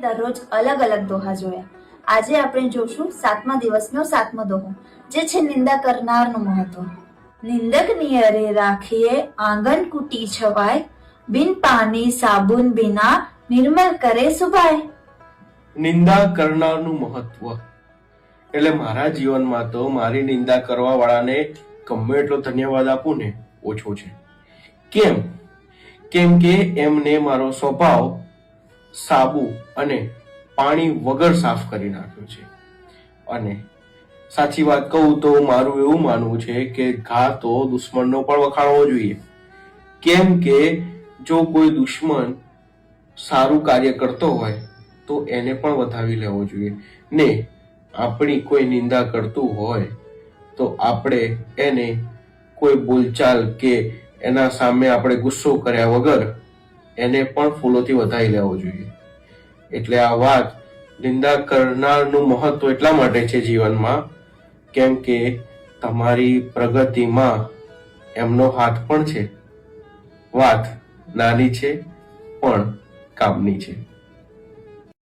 દરરોજ અલગ અલગ દોહા જોયા. આજે આપણે જોશું 7મા દિવસનો 7મો દોહો, જે છે નિંદા કરનારનું મહત્વ. નિંદક નિયરે રાખીએ આંગન કુટી છવાય, બિન પાણી સાબુન બિના નિર્મલ કરે સુભાય. નિંદા કરનારનું મહત્વ એટલે મારા જીવનમાં તો મારી નિંદા કરવા વાળાને ગમે એટલો ધન્યવાદ આપું ને ઓછો છે. કેમ કે એમને મારો સ્વભાવ સાબુ અને પાણી વગર સાફ કરી નાખ્યો છે. અને સાચી વાત કહું તો મારું એવું માનવું છે કે ઘા તો દુશ્મનનો પણ વખાણવો જોઈએ. કેમ કે જો કોઈ દુશ્મન સારું કાર્ય કરતો હોય તો એને પણ વધાવી લેવો જોઈએ ને આપણી કોઈ નિંદા કરતું હોય તો આપણે એને કોઈ બોલચાલ કે એના સામે આપણે ગુસ્સો કર્યા વગર એને પણ ફૂલોથી વધાવી લેવો જોઈએ. એટલે આ વાત નિંદા કરનારનું મહત્વ એટલા માટે છે જીવનમાં, કેમ કે તમારી પ્રગતિમાં એમનો હાથ પણ છે. વાત નાની છે પણ કામની છે.